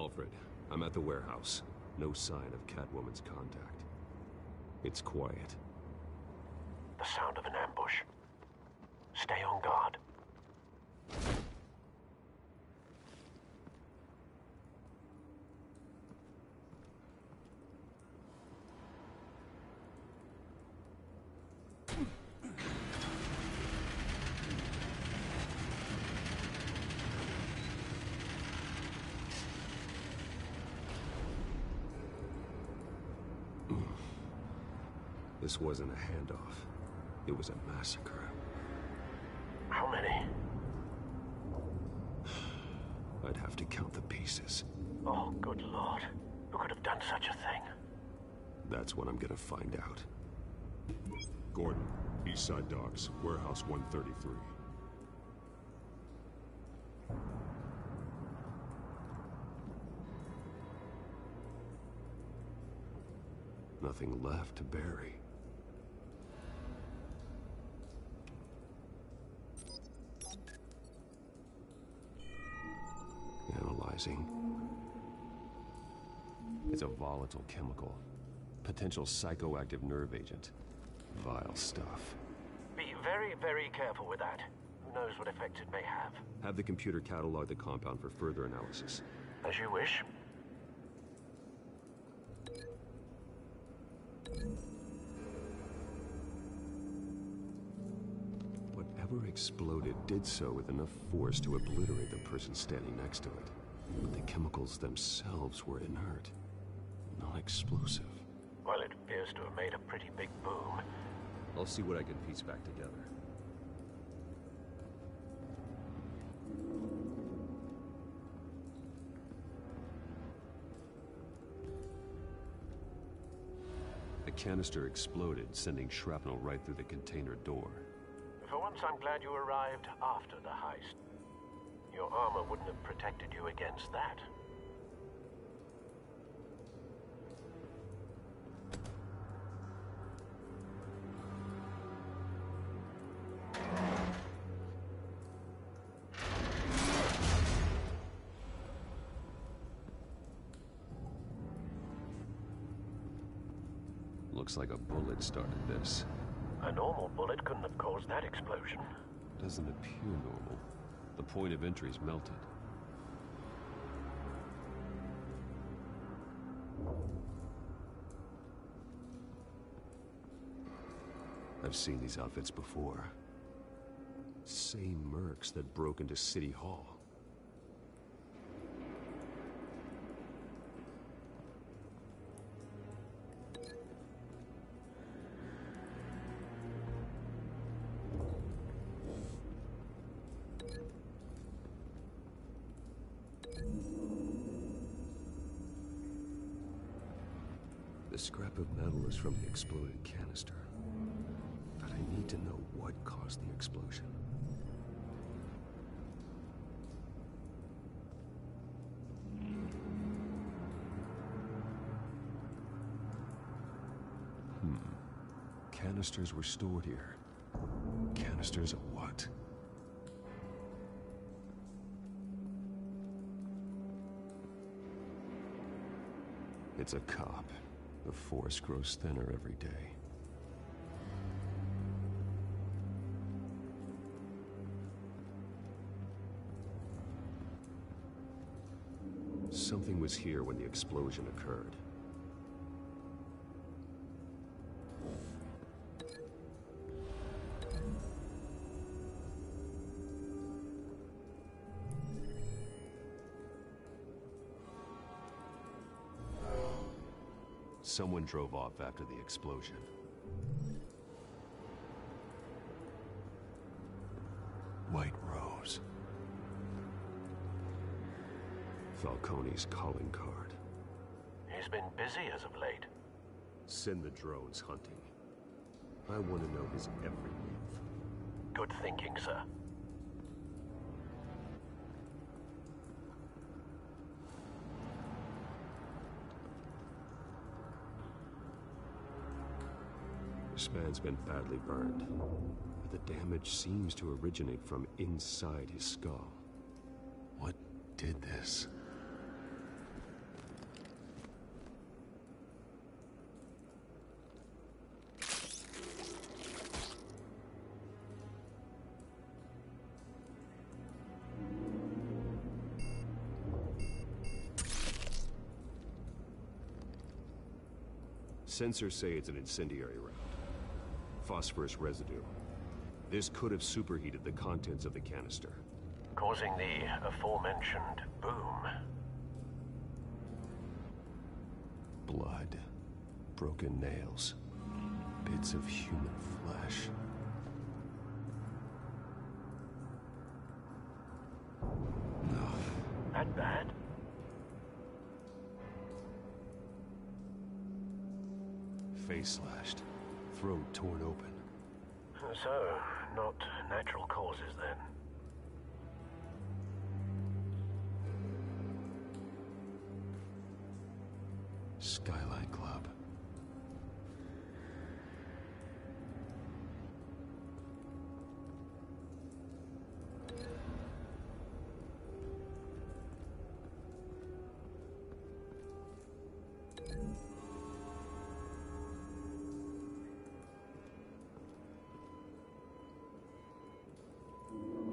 Alfred, I'm at the warehouse. No sign of Catwoman's contact. It's quiet. The sound of an ambush. Stay on guard. This wasn't a handoff. It was a massacre. How many? I'd have to count the pieces. Oh, good Lord. Who could have done such a thing? That's what I'm gonna find out. Gordon, Eastside Docks, Warehouse 133. Nothing left to bury. Analyzing. It's a volatile chemical. Potential psychoactive nerve agent. Vile stuff. Be very, very careful with that. Who knows what effect it may have. Have the computer catalog the compound for further analysis. As you wish. Whatever exploded did so with enough force to obliterate the person standing next to it. But the chemicals themselves were inert, non-explosive. Well, it appears to have made a pretty big boom. I'll see what I can piece back together. The canister exploded, sending shrapnel right through the container door. For once, I'm glad you arrived after the heist. Your armor wouldn't have protected you against that. Looks like a bullet started this. A normal bullet couldn't have caused that explosion. Doesn't appear normal. The point of entry's melted. I've seen these outfits before. Same mercs that broke into City Hall. The scrap of metal is from the exploded canister. But I need to know what caused the explosion. Canisters were stored here. Canisters of what? It's a cop. The force grows thinner every day. Something was here when the explosion occurred. Someone drove off after the explosion. White Rose. Falcone's calling card. He's been busy as of late. Send the drones hunting. I want to know his every move. Good thinking, sir. This man's been badly burned, but the damage seems to originate from inside his skull. What did this? Sensors say it's an incendiary round. Phosphorus residue. This could have superheated the contents of the canister, causing the aforementioned boom. Blood. Broken nails. Bits of human flesh. No. That bad? Face slashed. Throat torn open. So, not natural causes then. Skylight Club.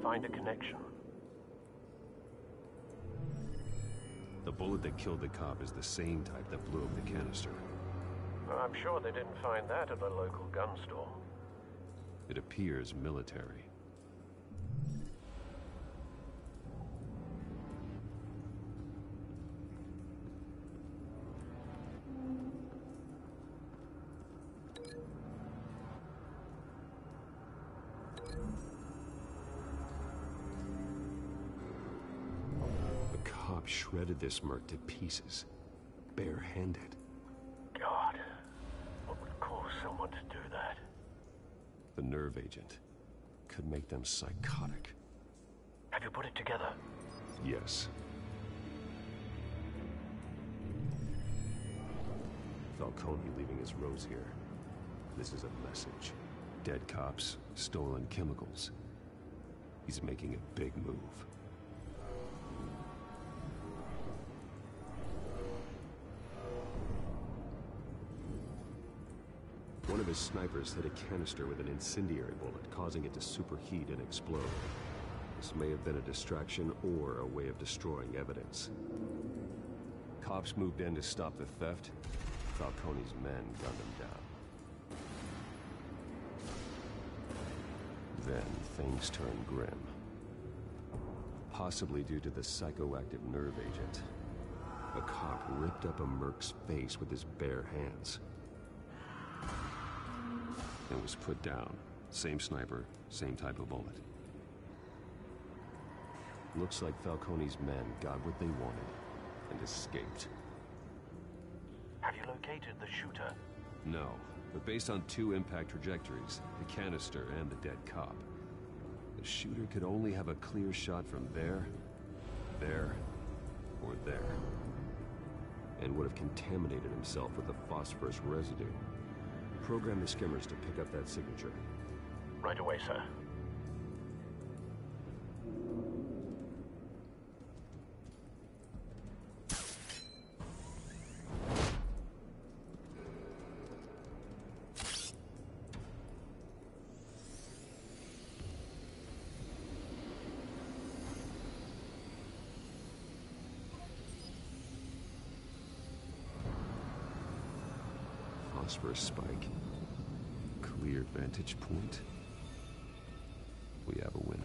Find a connection. The bullet that killed the cop is the same type that blew up the canister. I'm sure they didn't find that at a local gun store. It appears military. Shredded this merc to pieces, bare-handed. God, what would cause someone to do that? The nerve agent could make them psychotic. Have you put it together? Yes. Falcone leaving his rose here. This is a message. Dead cops, stolen chemicals. He's making a big move. One of his snipers hit a canister with an incendiary bullet, causing it to superheat and explode. This may have been a distraction or a way of destroying evidence. Cops moved in to stop the theft. Falcone's men gunned him down. Then things turned grim. Possibly due to the psychoactive nerve agent. A cop ripped up a merc's face with his bare hands. And was put down. Same sniper, same type of bullet. Looks like Falcone's men got what they wanted and escaped. Have you located the shooter? No, but based on two impact trajectories, the canister and the dead cop, the shooter could only have a clear shot from there, or there, and would have contaminated himself with the phosphorus residue. Program the skimmers to pick up that signature. Right away, sir. Phosphorus spike. Clear vantage point. We have a winner.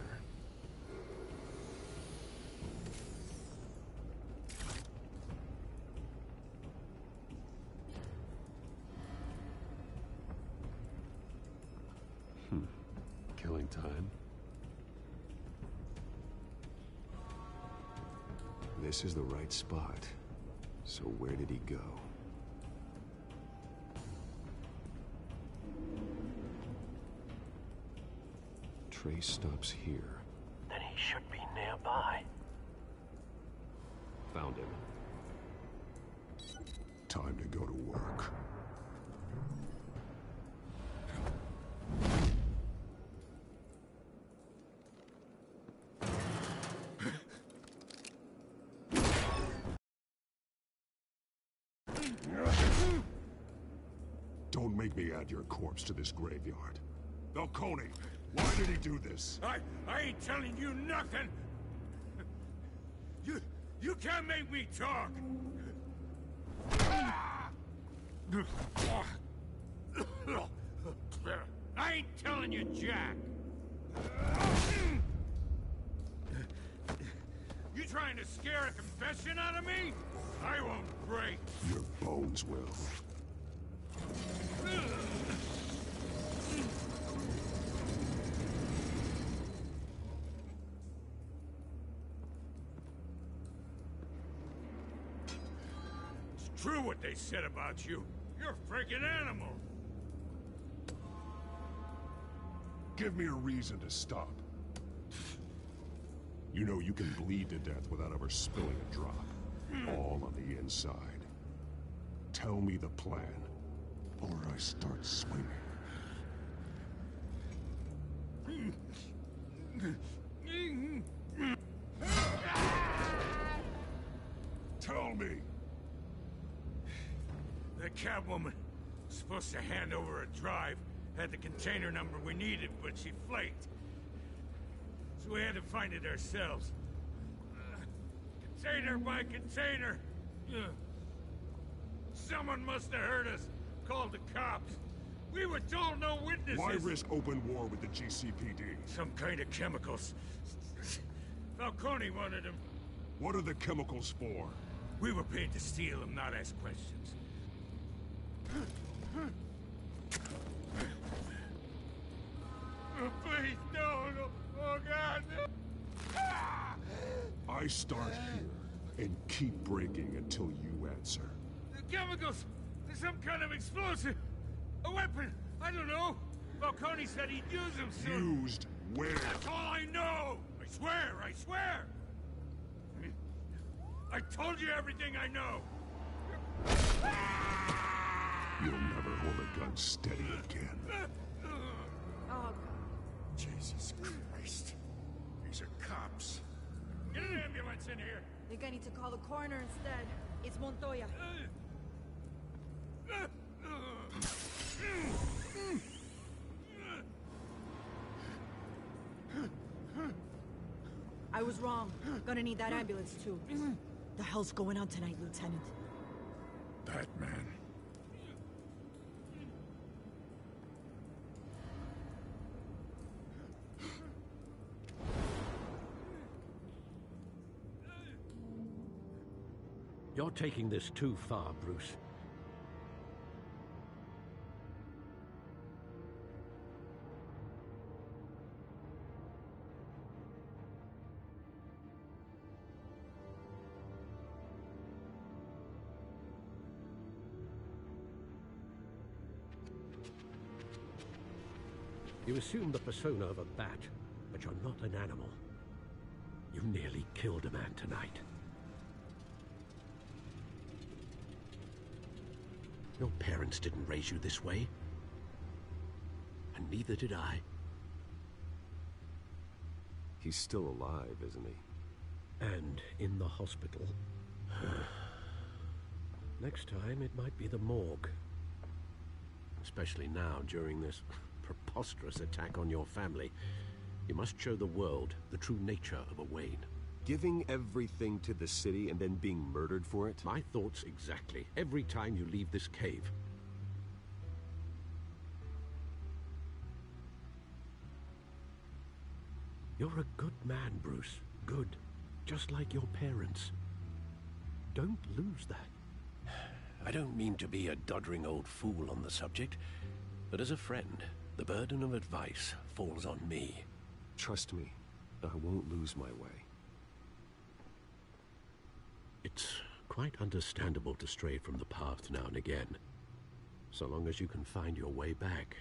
Killing time. This is the right spot. So where did he go? Trace stops here. Then he should be nearby. Found him. Time to go to work. Don't make me add your corpse to this graveyard. Falcone, why did he do this? I ain't telling you nothing! You can't make me talk! I ain't telling you, Jack. You trying to scare a confession out of me? I won't break. Your bones will. It's true what they said about you. You're a freaking animal. Give me a reason to stop. You know you can bleed to death without ever spilling a drop. All on the inside. Tell me the plan, or I start swinging. Tell me! The Catwoman was supposed to hand over a drive, had the container number we needed, but she flaked. So we had to find it ourselves. Container by container. Someone must have heard us, called the cops. We were told no witnesses. Why risk open war with the GCPD? Some kind of chemicals. Falcone wanted them. What are the chemicals for? We were paid to steal them, not ask questions. Oh, please, no. Oh, God, no. I start here and keep breaking until you answer. The chemicals! There's some kind of explosive! A weapon! I don't know! Falcone said he'd use them soon! Used where? That's all I know! I swear! I told you everything I know! You'll never hold a gun steady again. Oh, Jesus Christ. These are cops. Get an ambulance in here! I think I need to call the coroner instead. It's Montoya. I was wrong. Gonna need that ambulance too. The hell's going on tonight, Lieutenant? Batman. You're taking this too far, Bruce. You assume the persona of a bat, but you're not an animal. You nearly killed a man tonight. Your parents didn't raise you this way. And neither did I. He's still alive, isn't he? And in the hospital. Next time, it might be the morgue. Especially now, during this preposterous attack on your family. You must show the world the true nature of a Wayne. Giving everything to the city and then being murdered for it? My thoughts exactly. Every time you leave this cave. You're a good man, Bruce. Good. Just like your parents. Don't lose that. I don't mean to be a doddering old fool on the subject, but as a friend, the burden of advice falls on me. Trust me, I won't lose my way. It's quite understandable to stray from the path now and again, so long as you can find your way back.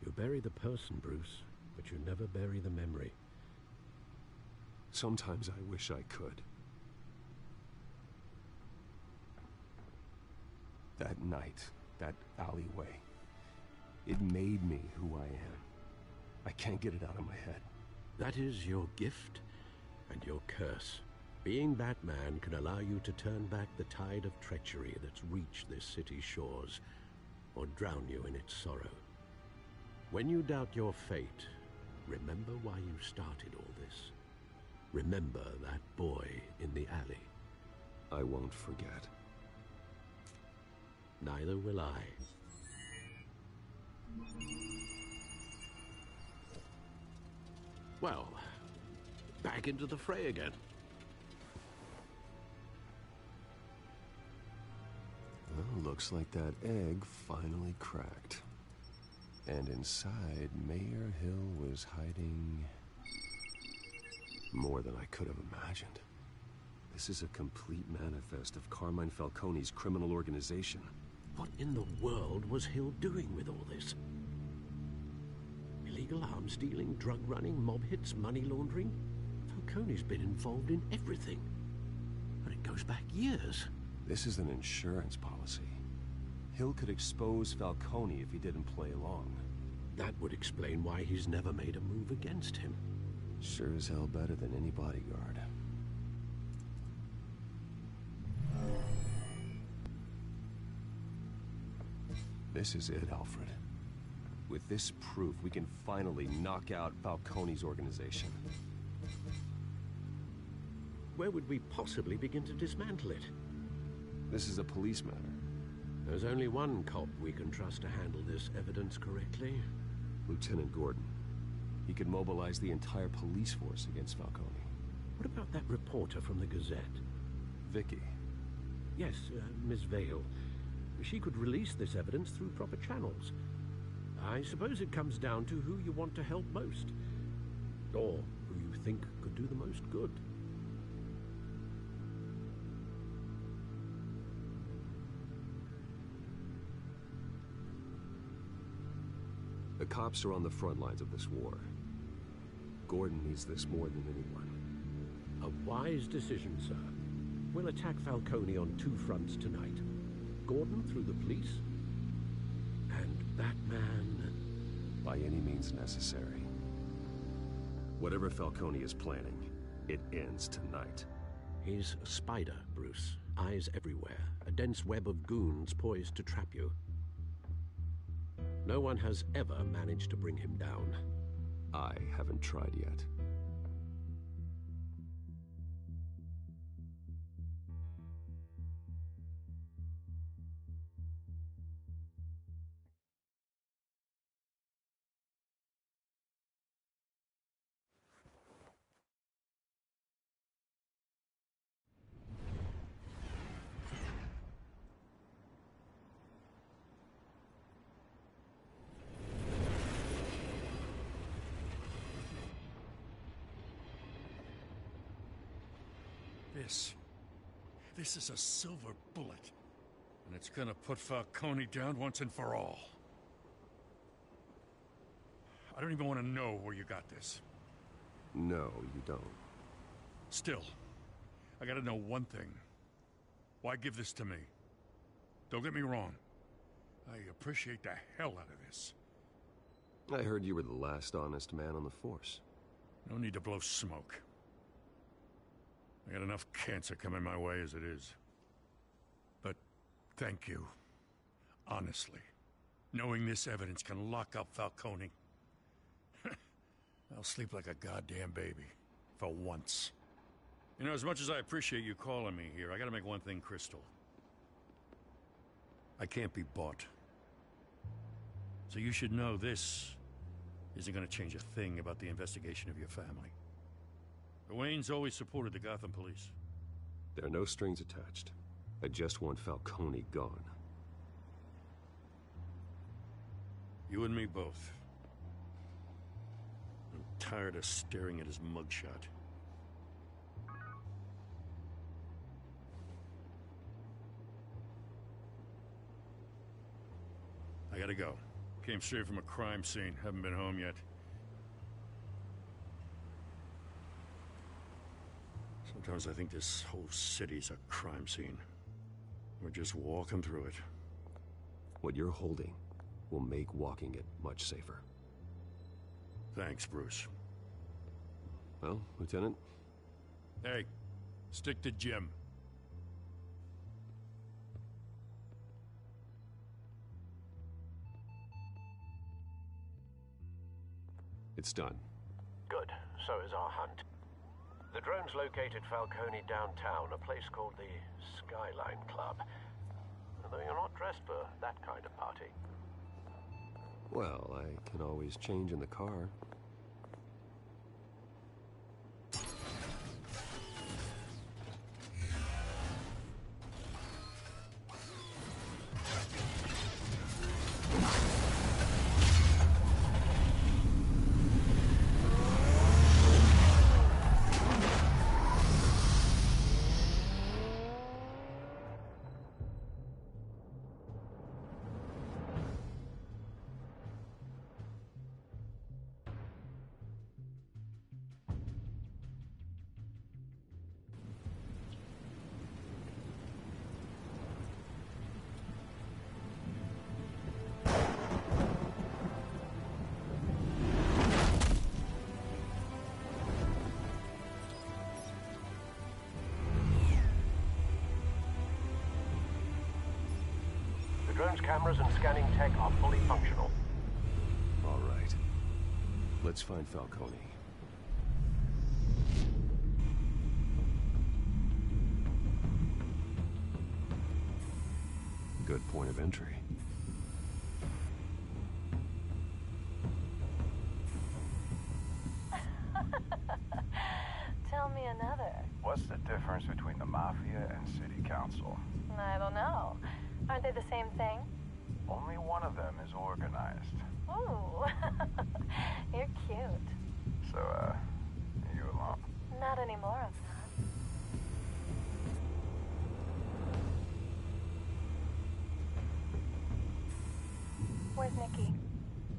You bury the person, Bruce, but you never bury the memory. Sometimes I wish I could. That night, that alleyway, it made me who I am. I can't get it out of my head. That is your gift and your curse. Being Batman can allow you to turn back the tide of treachery that's reached this city's shores, or drown you in its sorrow. When you doubt your fate, remember why you started all this. Remember that boy in the alley. I won't forget. Neither will I. Well, back into the fray again. Well, looks like that egg finally cracked. And inside, Mayor Hill was hiding more than I could have imagined. This is a complete manifest of Carmine Falcone's criminal organization. What in the world was Hill doing with all this? Illegal arms dealing, drug running, mob hits, money laundering? Falcone's been involved in everything. And it goes back years. This is an insurance policy. Hill could expose Falcone if he didn't play along. That would explain why he's never made a move against him. Sure as hell better than any bodyguard. This is it, Alfred. With this proof, we can finally knock out Falcone's organization. Where would we possibly begin to dismantle it? This is a police matter. There's only one cop we can trust to handle this evidence correctly. Lieutenant Gordon. He could mobilize the entire police force against Falcone. What about that reporter from the Gazette? Vicky. Yes, Miss Vale. She could release this evidence through proper channels. I suppose it comes down to who you want to help most. Or who you think could do the most good. The cops are on the front lines of this war. Gordon needs this more than anyone. A wise decision, sir. We'll attack Falcone on two fronts tonight. Gordon through the police, and Batman... by any means necessary. Whatever Falcone is planning, it ends tonight. He's a spider, Bruce. Eyes everywhere. A dense web of goons poised to trap you. No one has ever managed to bring him down. I haven't tried yet. This is a silver bullet. And it's gonna put Falcone down once and for all. I don't even want to know where you got this. No, you don't. Still, I gotta know one thing. Why give this to me? Don't get me wrong. I appreciate the hell out of this. I heard you were the last honest man on the force. No need to blow smoke. I got enough cancer coming my way as it is. But thank you. Honestly. Knowing this evidence can lock up Falcone. I'll sleep like a goddamn baby. For once. You know, as much as I appreciate you calling me here, I gotta make one thing crystal. I can't be bought. So you should know this isn't gonna change a thing about the investigation of your family. The Waynes always supported the Gotham police. There are no strings attached. I just want Falcone gone. You and me both. I'm tired of staring at his mugshot. I gotta go. Came straight from a crime scene. Haven't been home yet. Sometimes I think this whole city's a crime scene. We're just walking through it. What you're holding will make walking it much safer. Thanks, Bruce. Well, Lieutenant? Hey, stick to Jim. It's done. Good. So is our hunt. The drones located Falcone downtown, a place called the Skyline Club. Although you're not dressed for that kind of party. Well, I can always change in the car. The drone's cameras and scanning tech are fully functional. All right. Let's find Falcone. Good point of entry. Tell me another. What's the difference between the Mafia and City Council? I don't know. Aren't they the same thing? Only one of them is organized. Ooh, you're cute. So, you alone? Not anymore, I'm not. Where's Nikki?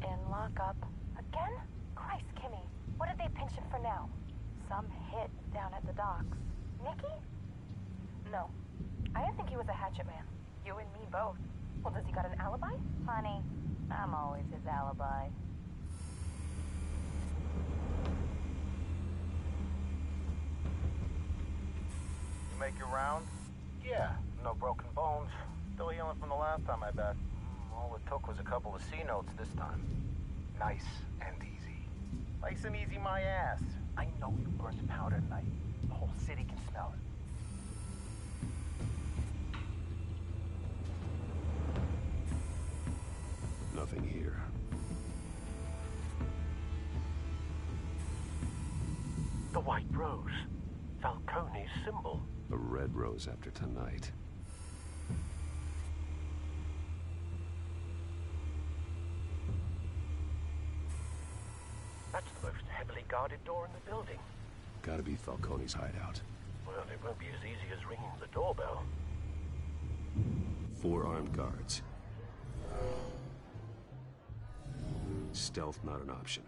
In lockup. Again? Christ, Kimmy. What did they pinch him for now? Some hit down at the docks. Nikki? No. I didn't think he was a hatchet man. You and me both. Well, does he got an alibi? Honey, I'm always his alibi. You make your rounds? Yeah, no broken bones. Still healing from the last time I bet. All it took was a couple of C notes this time. Nice and easy. Nice and easy my ass. I know you burnt powder tonight. The whole city can smell it. Nothing here. The white rose. Falcone's symbol. A red rose after tonight. That's the most heavily guarded door in the building. Gotta be Falcone's hideout. Well, it won't be as easy as ringing the doorbell. 4 armed guards. Stealth not an option.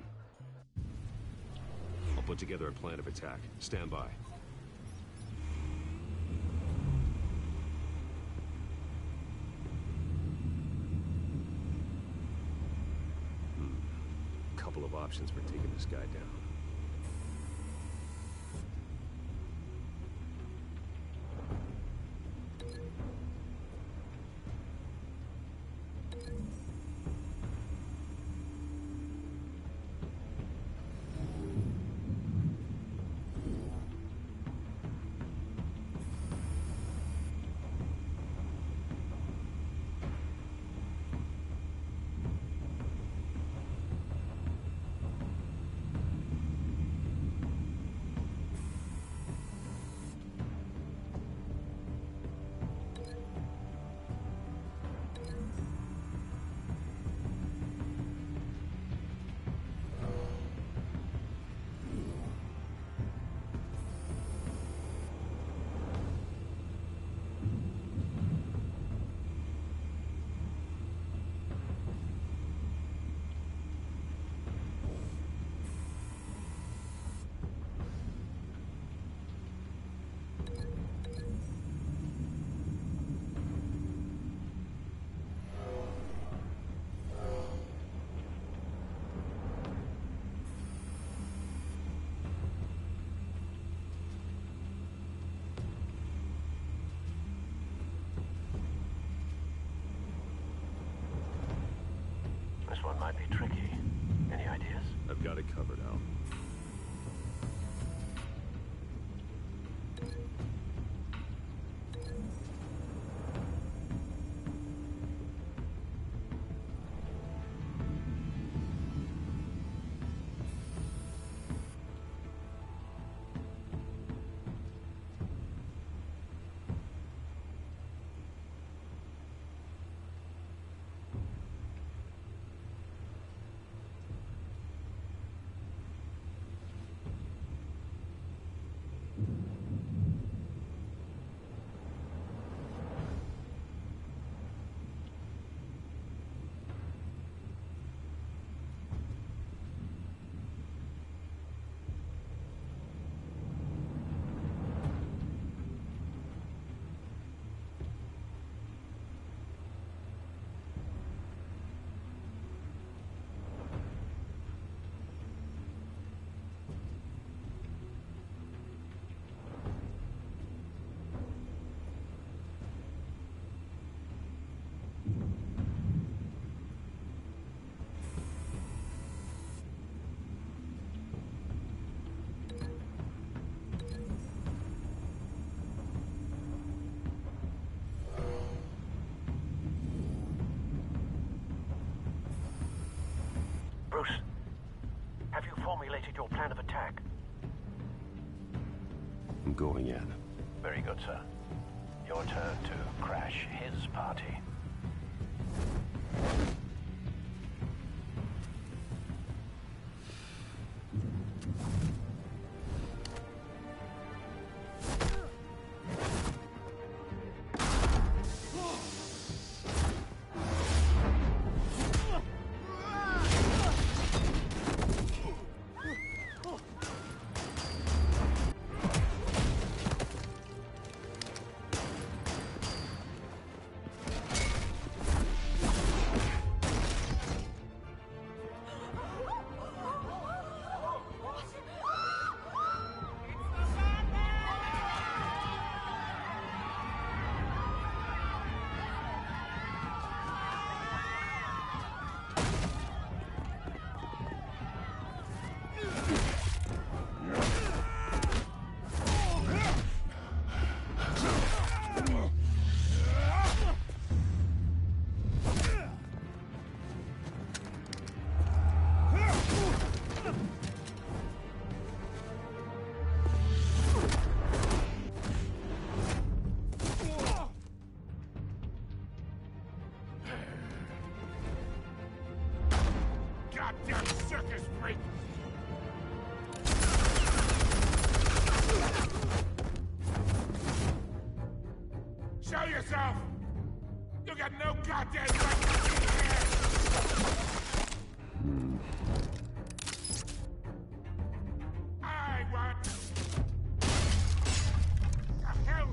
I'll put together a plan of attack. Stand by. Couple of options for taking this guy down. This one might be tricky. Any ideas? I've got it covered, Al. going in. Very good, sir. Your turn to crash his party. Goddamn circus freak! Show yourself! You got no goddamn right to be here! I want... The hell?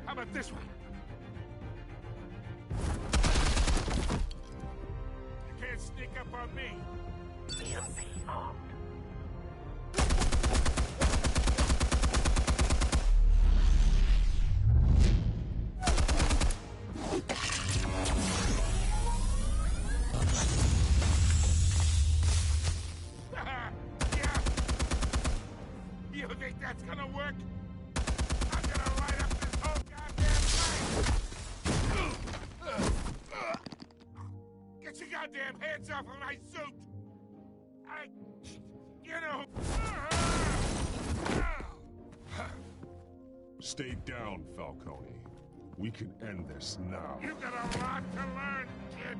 How about this one? You can't sneak up on me. EMP armed. Yeah. You think that's gonna work? I'm gonna light up this whole goddamn place! Get your goddamn hands off of my suit! You know... Stay down, Falcone. We can end this now. You got a lot to learn, kid.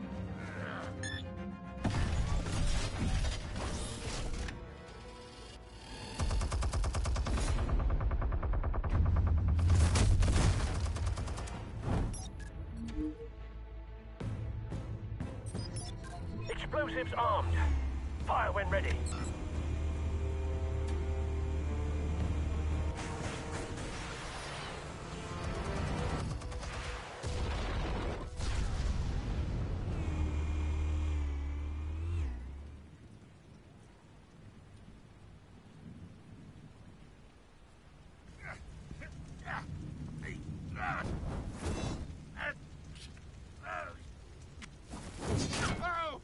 Explosives armed. Fire when ready. Oh!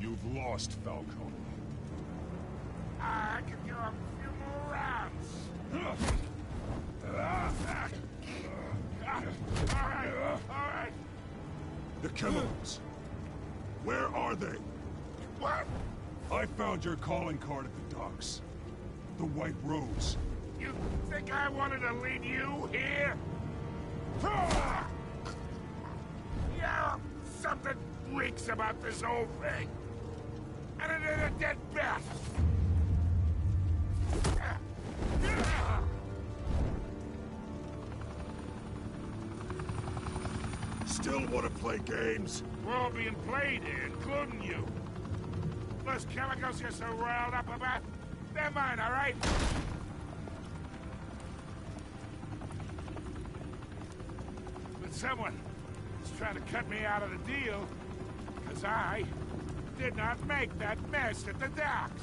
You've lost, Falcone. I can do a few more rounds. All right. The chemicals. Where are they? What? I found your calling card at the docks. The White Rose. You think I wanted to lead you here? Yeah, something reeks about this whole thing. And it is a dead bat. Still want to play games? We're all being played here, including you. Those chemicals you're so riled up about, they're mine, all right? But someone is trying to cut me out of the deal, because I did not make that mess at the docks.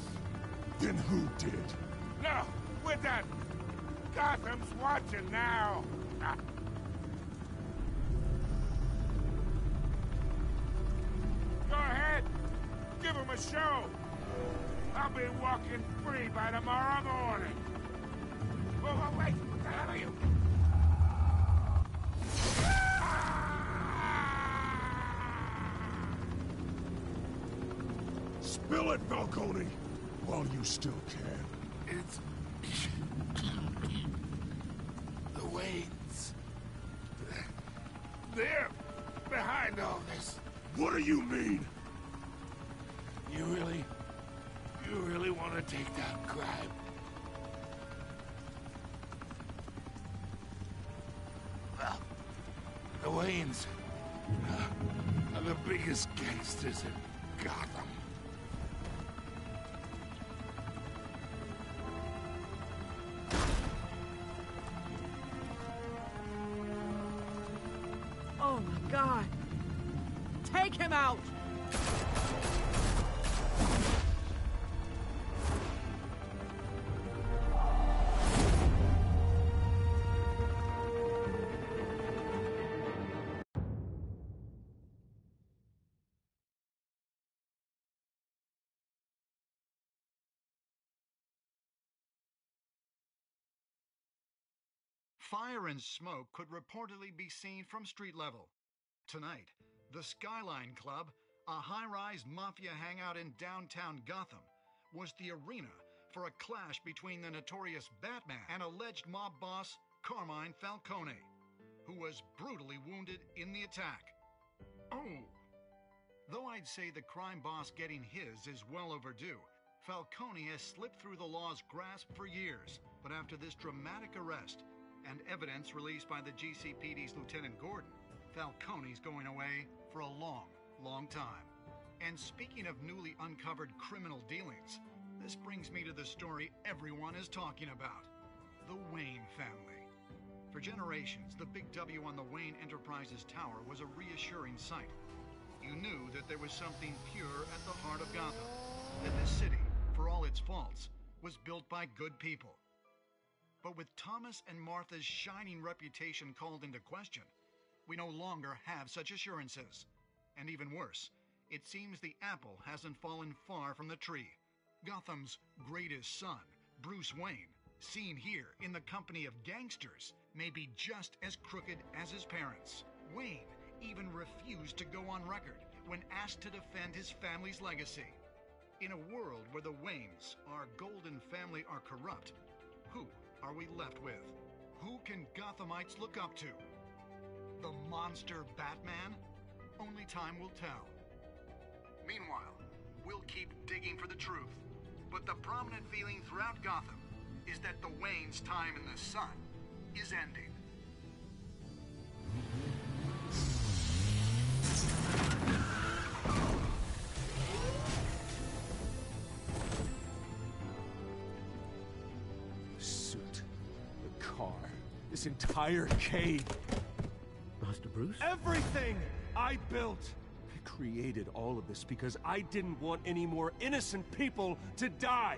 Then who did? No, we're done. Gotham's watching now. a show. I'll be walking free by tomorrow morning. Oh, wait, what the hell are you? Spill it, Falcone, while you still can. It's... the Waynes. They're behind all this. What do you mean? You really want to take that crime? Well, the Waynes are the biggest gangsters in Gotham. Oh my God! Take him out! Fire and smoke could reportedly be seen from street level. Tonight, the Skyline Club, a high-rise mafia hangout in downtown Gotham, was the arena for a clash between the notorious Batman and alleged mob boss Carmine Falcone, who was brutally wounded in the attack. Oh! Though I'd say the crime boss getting his is well overdue, Falcone has slipped through the law's grasp for years, but after this dramatic arrest, and evidence released by the GCPD's Lieutenant Gordon, Falcone's going away for a long, long time. And speaking of newly uncovered criminal dealings, this brings me to the story everyone is talking about. The Wayne family. For generations, the big W on the Wayne Enterprises Tower was a reassuring sight. You knew that there was something pure at the heart of Gotham, that this city, for all its faults, was built by good people. But with Thomas and Martha's shining reputation called into question, we no longer have such assurances. And even worse, it seems the apple hasn't fallen far from the tree. Gotham's greatest son, Bruce Wayne, seen here in the company of gangsters, may be just as crooked as his parents. Wayne even refused to go on record when asked to defend his family's legacy. In a world where the Waynes, our golden family, are corrupt, who are we left with? Who can Gothamites look up to? The monster Batman? Only time will tell. Meanwhile, we'll keep digging for the truth. But the prominent feeling throughout Gotham is that the Waynes' time in the sun is ending. This entire cave. Master Bruce? Everything I built. I created all of this because I didn't want any more innocent people to die.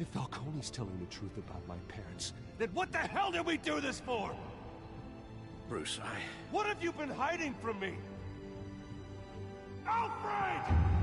If Falcone's telling the truth about my parents, then what the hell did we do this for? Bruce, What have you been hiding from me? Alfred!